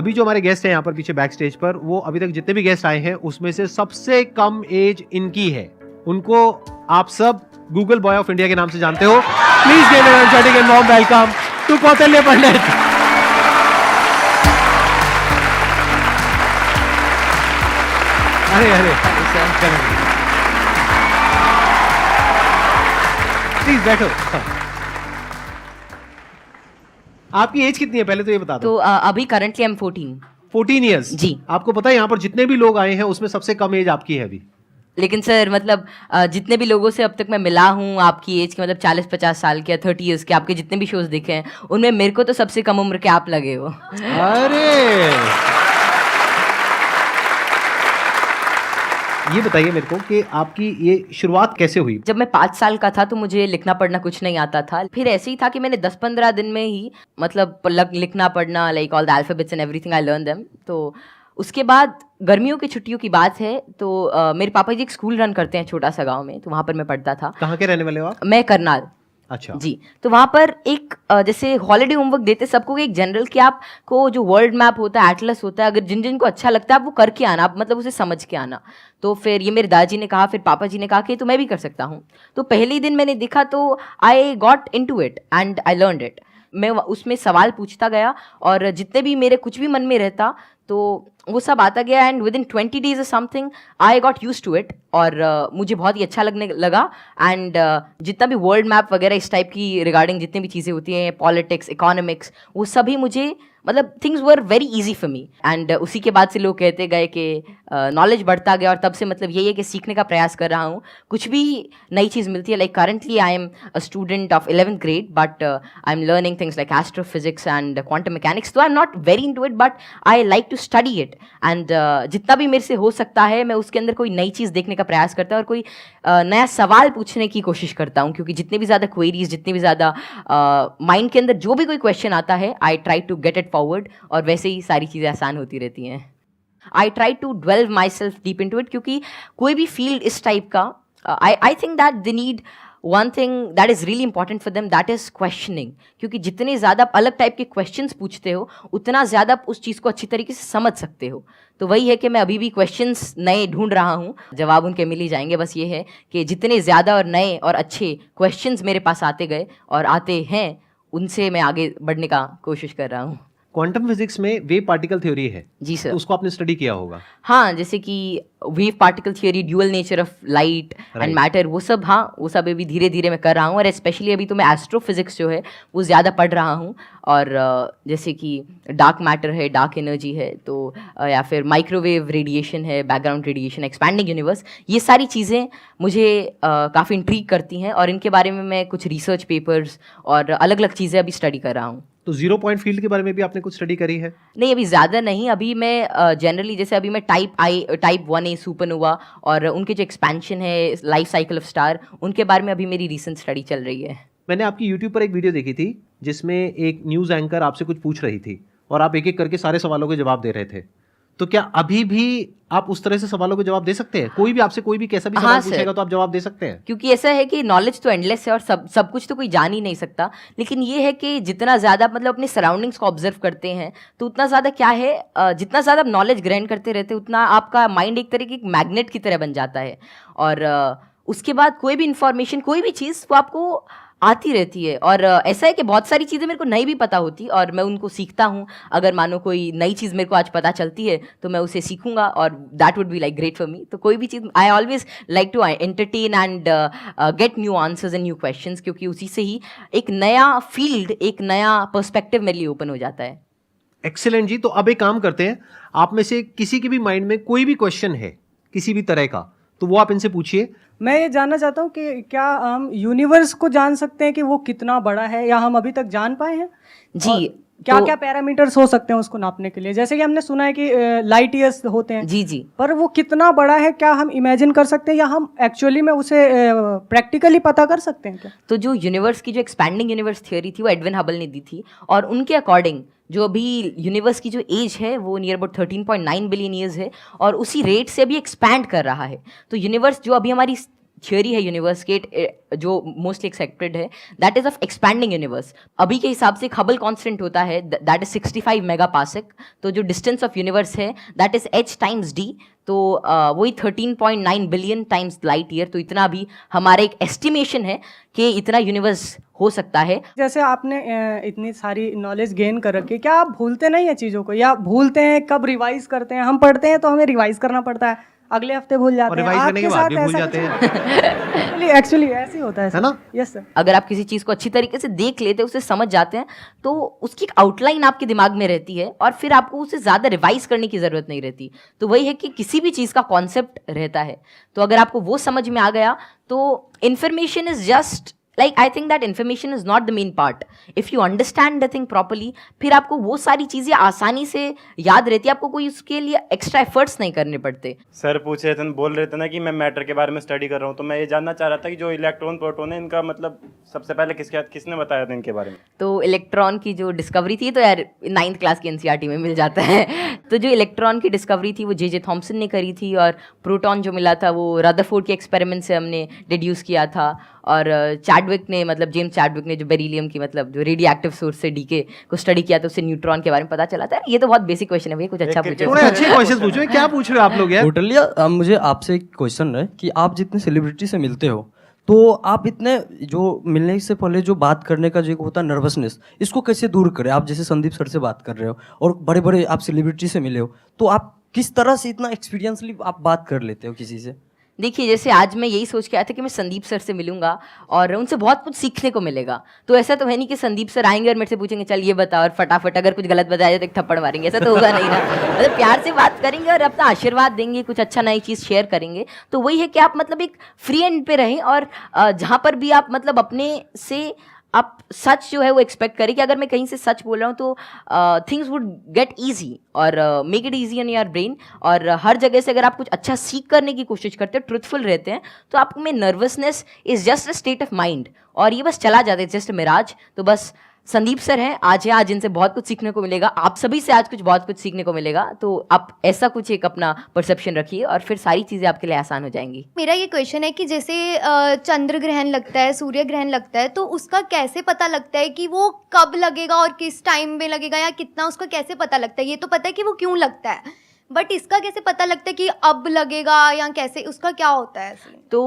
अभी जो हमारे गेस्ट हैं यहाँ पर पीछे बैक स्टेज पर, वो अभी तक जितने भी गेस्ट आए हैं उसमें से सबसे कम एज इनकी है। उनको आप सब गूगल बॉय ऑफ इंडिया के नाम से जानते हो। Please give a energetic and warm welcome to Kautilya Pandit. अरे प्लीज बैठो। आपकी एज कितनी है पहले तो ये बता दो। तो अभी करंटली आई एम 14 ईयर्स जी। आपको पता है यहाँ पर जितने भी लोग आए हैं उसमें सबसे कम एज आपकी है अभी। लेकिन सर मतलब जितने भी लोगों से अब तक मैं मिला हूँ आपकी एज के, मतलब 40-50 साल के या 30 ईयर्स के, आपके जितने भी शोज देखे हैं उनमें मेरे को तो सबसे कम उम्र के आप लगे हो। अरे ये बताइए मेरे को कि आपकी ये शुरुआत कैसे हुई। जब मैं 5 साल का था तो मुझे लिखना पढ़ना कुछ नहीं आता था। फिर ऐसे ही था कि मैंने 10-15 दिन में ही मतलब लिखना पढ़ना, like all the alphabets and everything I learn them. तो उसके बाद गर्मियों की छुट्टियों की बात है तो मेरे पापा जी एक स्कूल रन करते हैं छोटा सा गांव में, तो वहाँ पर मैं पढ़ता था। कहाँ के रहने वाले हो आप? मैं करनाल। अच्छा जी। तो वहाँ पर एक जैसे हॉलीडे होमवर्क देते सबको एक जनरल कि आपको जो वर्ल्ड मैप होता है, एटलस होता है, अगर जिन जिन को अच्छा लगता है आप वो करके आना, आप मतलब उसे समझ के आना। तो फिर ये मेरे दादाजी ने कहा, फिर पापा जी ने कहा कि तो मैं भी कर सकता हूँ। तो पहले ही दिन मैंने देखा तो I got into it and I learned it. मैं उसमें सवाल पूछता गया और जितने भी मेरे कुछ भी मन में रहता तो वो सब आता गया एंड विद इन 20 डेज और something I got used to it और मुझे बहुत ही अच्छा लगने लगा। एंड जितना भी वर्ल्ड मैप वगैरह इस टाइप की रिगार्डिंग जितनी भी चीज़ें होती हैं, पॉलिटिक्स, इकोनॉमिक्स, वो सभी मुझे मतलब things were very easy for me. And उसी के बाद से लोग कहते गए कि नॉलेज बढ़ता गया और तब से मतलब यही है कि सीखने का प्रयास कर रहा हूँ। कुछ भी नई चीज़ मिलती है, like currently I am a student of 11th grade but I am learning things like astrophysics and quantum mechanics. तो I am not very into it but I like to study it and जितना भी मेरे से हो सकता है मैं उसके अंदर कोई नई चीज़ देखने का प्रयास करता हूँ और कोई नया सवाल पूछने की कोशिश करता हूँ, क्योंकि जितनी भी ज़्यादा क्वेरीज, जितनी भी ज़्यादा माइंड के अंदर जो भी कोई क्वेश्चन आता है I try to get it forward और वैसे ही सारी चीज़ें आसान होती रहती हैं। I try to delve myself deep into it, क्योंकि कोई भी फील्ड इस टाइप का I think that they need one thing that is really important for them, that is questioning. क्योंकि जितने ज़्यादा आप अलग टाइप के क्वेश्चंस पूछते हो उतना ज़्यादा आप उस चीज़ को अच्छी तरीके से समझ सकते हो। तो वही है कि मैं अभी भी क्वेश्चंस नए ढूंढ रहा हूँ, जवाब उनके मिल ही जाएंगे। बस ये है कि जितने ज़्यादा और नए और अच्छे क्वेश्चंस मेरे पास आते गए और आते हैं उनसे मैं आगे बढ़ने का कोशिश कर रहा हूँ। क्वांटम फिजिक्स में वेव पार्टिकल थ्योरी है जी सर। तो उसको आपने स्टडी किया होगा। हाँ, जैसे कि wave particle theory, dual nature of light and matter, वो सब, हाँ वो सब अभी धीरे धीरे मैं कर रहा हूँ। और स्पेशली अभी तो मैं एस्ट्रोफिजिक्स जो है वो ज़्यादा पढ़ रहा हूँ। और जैसे कि डार्क मैटर है, डार्क एनर्जी है, तो या फिर माइक्रोवेव रेडिएशन है, बैकग्राउंड रेडिएशन, एक्सपैंडिंग यूनिवर्स, ये सारी चीज़ें मुझे काफ़ी इंट्रीग करती हैं और इनके बारे में मैं कुछ रिसर्च पेपर्स और अलग अलग चीज़ें अभी स्टडी कर रहा हूँ। तो 0 पॉइंट फील्ड के बारे में भी आपने कुछ स्टडी करी है? नहीं, अभी ज़्यादा नहीं। अभी मैं जनरली जैसे अभी मैं टाइप 1A सुपरनोवा और उनके जो एक्सपेंशन है, लाइफ साइकिल ऑफ स्टार, उनके बारे में अभी मेरी रीसेंट स्टडी चल रही है। मैंने आपकी YouTube पर एक वीडियो देखी थी जिसमें एक न्यूज़ एंकर आपसे कुछ पूछ रही थी और आप एक एक करके सारे सवालों के जवाब दे रहे थे। तो क्या अभी भी आप उस तरह से सवालों के जवाब दे सकते हैं? कोई भी आपसे कोई भी कैसा भी सवाल पूछेगा तो आप जवाब दे सकते हैं? क्योंकि ऐसा है कि नॉलेज तो एंडलेस है और सब कुछ तो कोई जान ही नहीं सकता। लेकिन ये है कि जितना ज़्यादा मतलब अपने सराउंडिंग्स को ऑब्जर्व करते हैं तो उतना ज़्यादा क्या है, जितना ज़्यादा आप नॉलेज ग्रहण करते रहते हैं उतना आपका माइंड एक तरह की मैग्नेट की तरह बन जाता है। और उसके बाद कोई भी इंफॉर्मेशन, कोई भी चीज़ वो आपको आती रहती है। और ऐसा है कि बहुत सारी चीज़ें मेरे को नहीं भी पता होती और मैं उनको सीखता हूँ। अगर मानो कोई नई चीज़ मेरे को आज पता चलती है तो मैं उसे सीखूंगा और that would be like great for me. तो कोई भी चीज़ I always like to entertain and get new answers and new questions, क्योंकि उसी से ही एक नया फील्ड, एक नया पर्सपेक्टिव मेरे लिए ओपन हो जाता है। एक्सीलेंट जी। तो अब एक काम करते हैं, आप में से किसी के भी माइंड में कोई भी क्वेश्चन है किसी भी तरह का तो वो आप इनसे पूछिए। मैं ये जानना चाहता हूँ कि क्या हम यूनिवर्स को जान सकते हैं कि वो कितना बड़ा है, या हम अभी तक जान पाए हैं? जी, क्या तो क्या पैरामीटर्स हो सकते हैं उसको नापने के लिए? जैसे कि हमने सुना है कि लाइट ईयर्स होते हैं। जी जी। पर वो कितना बड़ा है, क्या हम इमेजिन कर सकते हैं या हम एक्चुअली में उसे प्रैक्टिकली पता कर सकते हैं क्या? तो जो यूनिवर्स की जो एक्सपैंडिंग यूनिवर्स थ्योरी थी वो एडविन हबल ने दी थी और उनके अकॉर्डिंग जो अभी यूनिवर्स की जो एज है वो नियर अबाउट 13.9 बिलियन ईयर्स है और उसी रेट से अभी एक्सपैंड कर रहा है। तो यूनिवर्स जो अभी हमारी थियोरी है यूनिवर्स के जो मोस्टली एक्सेप्टेड है, that is of expanding universe. अभी के हिसाब से हबल कांस्टेंट होता है दैट इज 65 मेगापास्क। तो जो डिस्टेंस ऑफ यूनिवर्स है that is h times d, तो वही 13.9 बिलियन टाइम्स लाइट ईयर। तो इतना भी हमारा एक एस्टिमेशन है कि इतना यूनिवर्स हो सकता है। जैसे आपने इतनी सारी नॉलेज गेन कर रखी है, क्या आप भूलते नहीं है चीज़ों को, या भूलते हैं? कब रिवाइज करते हैं? हम पढ़ते हैं तो हमें रिवाइज करना पड़ता है, अगले हफ्ते भूल जाते और हैं। रिवाइज करने के आपके बाद साथ भी भूल ऐसा जाते कुछ एक्चुअली ऐसे ही होता है है ना? Yes sir. अगर आप किसी चीज़ को अच्छी तरीके से देख लेते हैं, उसे समझ जाते हैं, तो उसकी एक आउटलाइन आपके दिमाग में रहती है और फिर आपको उसे ज़्यादा रिवाइज करने की ज़रूरत नहीं रहती। तो वही है कि किसी भी चीज़ का कॉन्सेप्ट रहता है, तो अगर आपको वो समझ में आ गया तो information is just like, I think that information is not the main part. If you understand the thing properly, फिर आपको वो सारी चीज़ें आसानी से याद रहती है, आपको कोई उसके लिए एक्स्ट्रा एफर्ट्स नहीं करने पड़ते। सर पूछ रहे थे, बोल रहे थे ना कि मैं मैटर के बारे में स्टडी कर रहा हूँ, तो मैं ये जानना चाह रहा था कि जो इलेक्ट्रॉन प्रोटॉन है इनका मतलब सबसे पहले किसने बताया था इनके बारे में? तो इलेक्ट्रॉन की जो डिस्कवरी थी, तो यार 9th क्लास की एनसीईआरटी में मिल जाता है। तो जो इलेक्ट्रॉन की डिस्कवरी थी वो जे थॉमसन ने करी थी, और प्रोटॉन जो मिला था वो रदरफोर्ड के एक्सपेरिमेंट से हमने डिड्यूस किया था। और चैडविक ने, मतलब जेम्स चैडविक ने जो बेरिलियम की, मतलब जो रेडियो एक्टिव सोर्स से डीके को स्टडी किया, तो उससे न्यूट्रॉन के बारे में पता चला था। ये तो बहुत बेसिक क्वेश्चन है भैया, कुछ अच्छा पूछो। थोड़े अच्छे क्वेश्चन पूछो। क्या पूछ रहे हो आप लोग यार? टोटली। मुझे आपसे एक क्वेश्चन है कि आप जितने सेलिब्रिटी से मिलते हो, तो आप इतने जो मिलने से पहले जो बात करने का जो होता है नर्वसनेस, इसको कैसे दूर करें? आप जैसे संदीप सर से बात कर रहे हो और बड़े बड़े आप सेलिब्रिटी से मिले हो, तो आप किस तरह से इतना एक्सपीरियंसली आप बात कर लेते हो किसी से? देखिए, जैसे आज मैं यही सोच के आया था कि मैं संदीप सर से मिलूंगा और उनसे बहुत कुछ सीखने को मिलेगा। तो ऐसा तो है नहीं कि संदीप सर आएंगे और मेरे से पूछेंगे चल ये बता, और फटाफट अगर कुछ गलत बताया जाए तो एक थप्पड़ मारेंगे। ऐसा तो होगा नहीं ना। मतलब प्यार से बात करेंगे और अपना आशीर्वाद देंगे, कुछ अच्छा नई चीज़ शेयर करेंगे। तो वही है कि आप मतलब एक फ्री एंड पे रहें, और जहाँ पर भी आप मतलब अपने से आप सच जो है वो एक्सपेक्ट करें कि अगर मैं कहीं से सच बोल रहा हूँ तो थिंग्स वुड गेट ईजी, और make it easy in your brain. और हर जगह से अगर आप कुछ अच्छा सीख करने की कोशिश करते हो, ट्रुथफुल रहते हैं, तो आप में nervousness is just a state of mind, और ये बस चला जाता है, जस्ट मिराज। तो बस संदीप सर हैं, आज इनसे बहुत कुछ सीखने को मिलेगा, आप सभी से आज बहुत कुछ सीखने को मिलेगा। तो आप ऐसा कुछ एक अपना परसेप्शन रखिए और फिर सारी चीज़ें आपके लिए आसान हो जाएंगी। मेरा ये क्वेश्चन है कि जैसे चंद्र ग्रहण लगता है, सूर्य ग्रहण लगता है, तो उसका कैसे पता लगता है कि वो कब लगेगा और किस टाइम में लगेगा, या कितना, उसका कैसे पता लगता है? ये तो पता है कि वो क्यों लगता है, बट इसका कैसे पता लगता है कि अब लगेगा, या कैसे, उसका क्या होता है? तो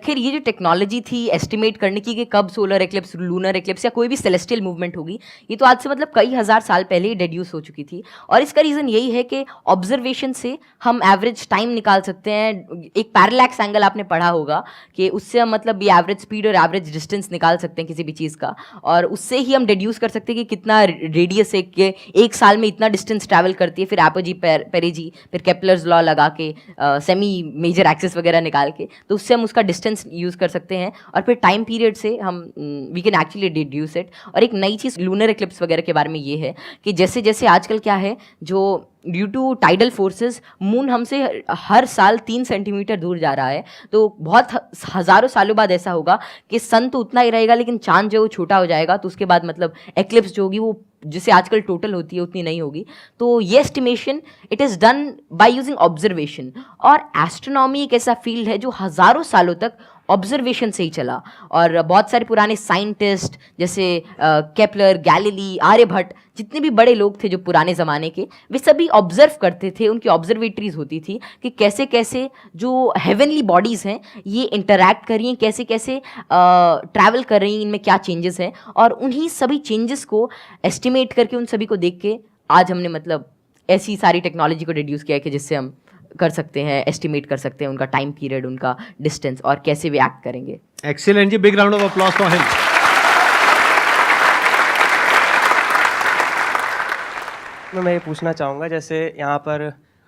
खैर ये जो टेक्नोलॉजी थी एस्टिमेट करने की कि कब सोलर एक्लिप्स, लूनर एक्लिप्स या कोई भी सेलेस्टियल मूवमेंट होगी, ये तो आज से मतलब कई हज़ार साल पहले ही डेड्यूस हो चुकी थी। और इसका रीज़न यही है कि ऑब्जर्वेशन से हम एवरेज टाइम निकाल सकते हैं। एक पैरेलैक्स एंगल आपने पढ़ा होगा कि उससे हम मतलब ये एवरेज स्पीड और एवरेज डिस्टेंस निकाल सकते हैं किसी भी चीज़ का, और उससे ही हम डेड्यूस कर सकते हैं कि कितना रेडियस है, कि एक साल में इतना डिस्टेंस ट्रैवल करती है। फिर एपोजी पेरेजी, फिर केपलर्स लॉ लगा के सेमी मेजर एक्सिस वगैरह निकाल के, तो उससे हम उसका डिस्टेंस यूज़ कर सकते हैं, और फिर टाइम पीरियड से हम we can actually deduce it. और एक नई चीज़ लूनर एक्लिप्स वगैरह के बारे में ये है कि जैसे जैसे आजकल क्या है, जो due to tidal forces moon हमसे हर साल 3 सेंटीमीटर दूर जा रहा है। तो बहुत हज़ारों सालों बाद ऐसा होगा कि सन तो उतना ही रहेगा, लेकिन चांद जो छोटा हो जाएगा, तो उसके बाद मतलब एक्लिप्स जो होगी वो जिसे आजकल टोटल होती है उतनी नहीं होगी। तो ये estimation it is done by using observation. और एस्ट्रोनॉमी एक ऐसा फील्ड है जो हज़ारों सालों तक ऑब्जर्वेशन से ही चला, और बहुत सारे पुराने साइंटिस्ट जैसे केपलर, गैलीली, आर्यभट्ट, जितने भी बड़े लोग थे जो पुराने ज़माने के, वे सभी ऑब्जर्व करते थे। उनकी ऑब्जर्वेटरीज होती थी कि कैसे कैसे जो हेवनली बॉडीज़ हैं ये इंटरैक्ट कर रही हैं, कैसे कैसे ट्रैवल कर रही हैं, इनमें क्या चेंजेस हैं, और उन्हीं सभी चेंजेस को एस्टिमेट करके, उन सभी को देख के आज हमने मतलब ऐसी सारी टेक्नोलॉजी को डिड्यूस किया है कि जिससे हम कर सकते हैं, एस्टिमेट कर सकते हैं उनका टाइम पीरियड, उनका डिस्टेंस, और कैसे वे एक्ट करेंगे। एक्सीलेंट जी, big round of applause for him. मैं ये पूछना चाहूँगा, जैसे यहाँ पर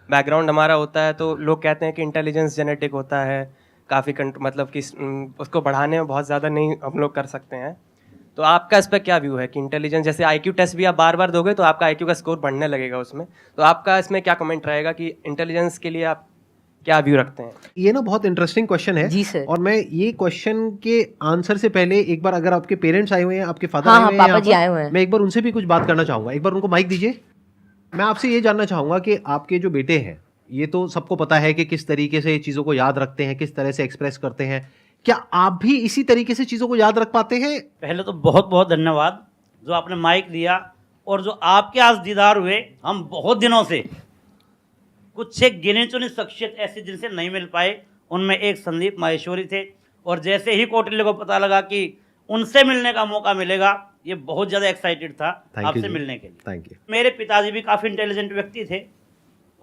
बैकग्राउंड हमारा होता है तो लोग कहते हैं कि इंटेलिजेंस जेनेटिक होता है, काफ़ी मतलब कि उसको बढ़ाने में बहुत ज़्यादा नहीं हम लोग कर सकते हैं। तो आपका इस पर क्या व्यू है कि इंटेलिजेंस, जैसे IQ टेस्ट भी आप बार बार दोगे तो आपका IQ का स्कोर बढ़ने लगेगा उसमें, तो आपका इसमें क्या कमेंट रहेगा कि इंटेलिजेंस के लिए आप क्या व्यू रखते हैं? ये ना बहुत इंटरेस्टिंग क्वेश्चन है जी सर। और मैं ये क्वेश्चन के आंसर से पहले एक बार, अगर आपके पेरेंट्स आए हुए हैं, आपके फादर हाँ, आए हुए हैं, पापा जी आए हुए हैं, मैं एक बार उनसे भी कुछ बात करना चाहूंगा। एक बार उनको माइक दीजिए। मैं आपसे ये जानना चाहूंगा कि आपके जो बेटे हैं ये तो सबको पता है कि किस तरीके से चीज़ों को याद रखते हैं, किस तरह से एक्सप्रेस करते हैं। क्या आप भी इसी तरीके से चीज़ों को याद रख पाते हैं? पहले तो बहुत बहुत धन्यवाद जो आपने माइक दिया, और जो आपके आज दीदार हुए। हम बहुत दिनों से कुछ एक गिने चुने शख्सियत ऐसे जिनसे नहीं मिल पाए, उनमें एक संदीप माहेश्वरी थे, और जैसे ही कौटिल्य को पता लगा कि उनसे मिलने का मौका मिलेगा, ये बहुत ज़्यादा एक्साइटेड था आपसे मिलने के लिए। Thank you. मेरे पिताजी भी काफ़ी इंटेलिजेंट व्यक्ति थे,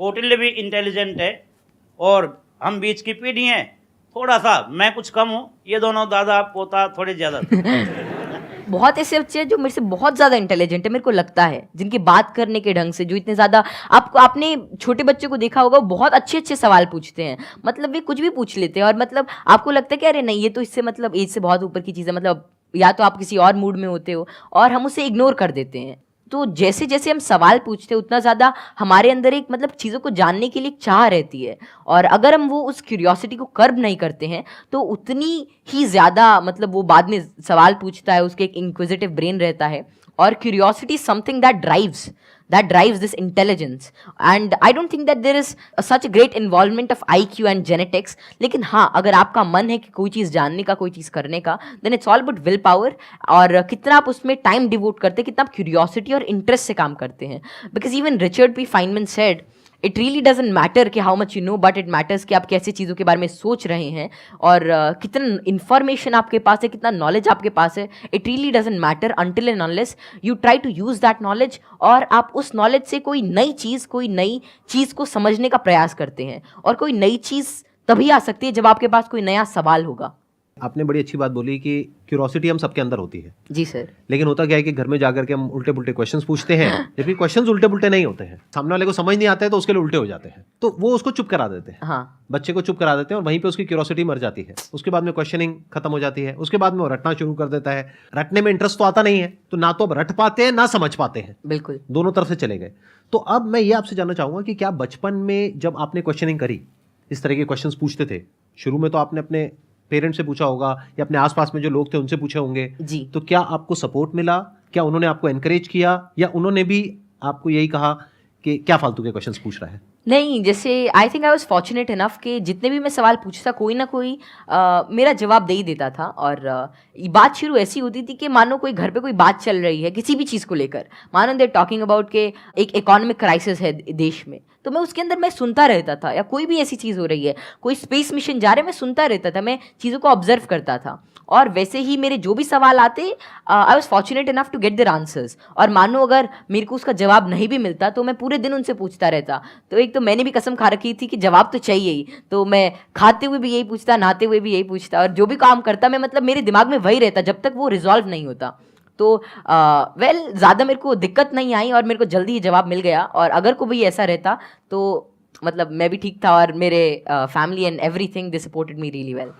कौटिल्य भी इंटेलिजेंट है, और हम बीच की पीढ़ी हैं। थोड़ा सा मैं कुछ कम हूँ, ये दोनों दादा पोता थोड़े ज़्यादा बहुत ऐसे बच्चे हैं जो मेरे से बहुत ज़्यादा इंटेलिजेंट है, मेरे को लगता है, जिनकी बात करने के ढंग से, जो इतने ज़्यादा, आपने छोटे बच्चे को देखा होगा, वो बहुत अच्छे अच्छे सवाल पूछते हैं, मतलब वे कुछ भी पूछ लेते हैं, और मतलब आपको लगता है कि अरे नहीं, ये तो इससे मतलब एज से बहुत ऊपर की चीज़ है, मतलब या तो आप किसी और मूड में होते हो, और हम उसे इग्नोर कर देते हैं। तो जैसे जैसे हम सवाल पूछते हैं, उतना ज़्यादा हमारे अंदर एक मतलब चीज़ों को जानने के लिए एक चाह रहती है, और अगर हम वो उस क्यूरियोसिटी को कर्ब नहीं करते हैं, तो उतनी ही ज़्यादा मतलब वो बाद में सवाल पूछता है, उसके एक इंक्विजिटिव ब्रेन रहता है, और curiosity something that drives this intelligence, and I don't think that there is such a great involvement of IQ and genetics. लेकिन हाँ, अगर आपका मन है कि कोई चीज़ जानने का, कोई चीज़ करने का, then it's all about will power, और कितना आप उसमें टाइम डिवोट करते हैं, कितना आप क्यूरियोसिटी और इंटरेस्ट से काम करते हैं। Because even Richard P Feynman said, it really doesn't matter कि how much you know, but it matters कि आप कैसे चीज़ों के बारे में सोच रहे हैं, और कितना इन्फॉर्मेशन आपके पास है, कितना नॉलेज आपके पास है। It really doesn't matter until and unless you try to use that knowledge, और आप उस नॉलेज से कोई नई चीज़ को समझने का प्रयास करते हैं। और कोई नई चीज़ तभी आ सकती है जब आपके पास कोई नया सवाल होगा। आपने बड़ी अच्छी बात बोली कि क्यूरोसिटी हम सबके अंदर होती है। जी सर। लेकिन होता क्या है कि घर में जाकर के हम उल्टे पुल्टे क्वेश्चंस पूछते हैं, जबकि क्वेश्चंस उल्टे पुल्टे नहीं होते हैं। सामने वाले को समझ नहीं आता है तो उसके लिए उल्टे हो जाते हैं, तो वो उसको चुप करा देते हैं। हाँ, बच्चे को चुप करा देते हैं, और वहीं पे उसकी क्यूरोसिटी मर जाती है। उसके बाद में क्वेश्चनिंग खत्म हो जाती है, उसके बाद में वो रटना शुरू कर देता है। रटने में इंटरेस्ट तो आता नहीं है, तो ना तो अब रट पाते हैं ना समझ पाते हैं, बिल्कुल दोनों तरफ से चले गए। तो अब मैं ये आपसे जानना चाहूंगा कि क्या बचपन में जब आपने क्वेश्चनिंग करी, इस तरह के क्वेश्चंस पूछते थे, शुरू में तो आपने अपने पेरेंट्स से पूछा होगा या अपने आसपास में जो लोग थे उनसे पूछे होंगे जी। तो क्या आपको सपोर्ट मिला? क्या उन्होंने आपको एनकरेज किया, या उन्होंने भी आपको यही कहा कि क्या फालतू के क्वेश्चंस पूछ रहा है? नहीं, जैसे I think I was fortunate enough कि जितने भी मैं सवाल पूछता, कोई ना कोई मेरा जवाब दे ही देता था। और बात शुरू ऐसी होती थी कि मानो कोई घर पे कोई बात चल रही है किसी भी चीज़ को लेकर, मानो दे टॉकिंग अबाउट के एक इकोनॉमिक क्राइसिस है देश में, तो मैं उसके अंदर मैं सुनता रहता था, या कोई भी ऐसी चीज़ हो रही है, कोई स्पेस मिशन जा रहा है, मैं सुनता रहता था, मैं चीज़ों को ऑब्जर्व करता था। और वैसे ही मेरे जो भी सवाल आते, I was fortunate enough to get their answers. और मानो अगर मेरे को उसका जवाब नहीं भी मिलता तो मैं पूरे दिन उनसे पूछता रहता। तो एक तो मैंने भी कसम खा रखी थी कि जवाब तो चाहिए ही, तो मैं खाते हुए भी यही पूछता, नहाते हुए भी यही पूछता, और जो भी काम करता मैं मतलब मेरे दिमाग में वही रहता जब तक वो रिजॉल्व नहीं होता। तो ज़्यादा मेरे को दिक्कत नहीं आई, और मेरे को जल्दी ही जवाब मिल गया। और अगर कोई ऐसा रहता तो मतलब मैं भी ठीक था, और मेरे family and everything they supported me really well.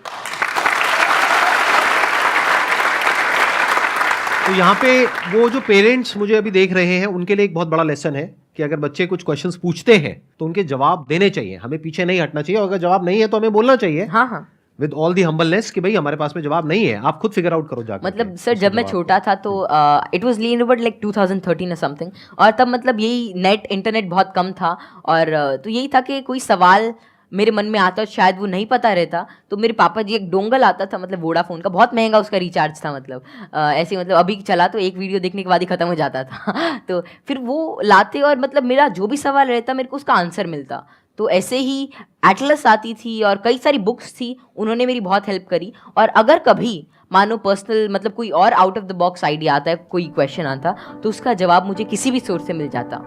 तो यहाँ पे वो जो पेरेंट्स मुझे अभी देख रहे हैं, उनके लिए एक बहुत बड़ा लेसन है कि अगर बच्चे कुछ क्वेश्चंस पूछते हैं तो उनके जवाब देने चाहिए, हमें पीछे नहीं हटना चाहिए। और अगर जवाब नहीं है तो हमें बोलना चाहिए, हाँ, विद ऑल दी हम्बलनेस कि भाई हमारे पास में जवाब नहीं है, आप खुद फिगर आउट करो जाकर। मतलब सर जब मैं छोटा था तो it was lean about like 2013 और समथिंग, और तब मतलब यही इंटरनेट बहुत कम था, और तो यही था कि कोई सवाल मेरे मन में आता, शायद वो नहीं पता रहता, तो मेरे पापा जी एक डोंगल आता था, मतलब वोडाफोन का, बहुत महंगा उसका रिचार्ज था, मतलब ऐसे मतलब अभी चला तो एक वीडियो देखने के बाद ही ख़त्म हो जाता था तो फिर वो लाते, और मतलब मेरा जो भी सवाल रहता मेरे को उसका आंसर मिलता। तो ऐसे ही एटलस आती थी और कई सारी बुक्स थी, उन्होंने मेरी बहुत हेल्प करी। और अगर कभी मानो पर्सनल मतलब कोई और out of the box idea आता है, कोई क्वेश्चन आता, तो उसका जवाब मुझे किसी भी सोर्स से मिल जाता।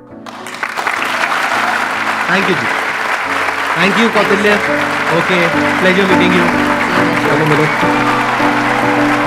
थैंक यू जी, thank you Kautilya. Okay, pleasure meeting you. चलो मिलो।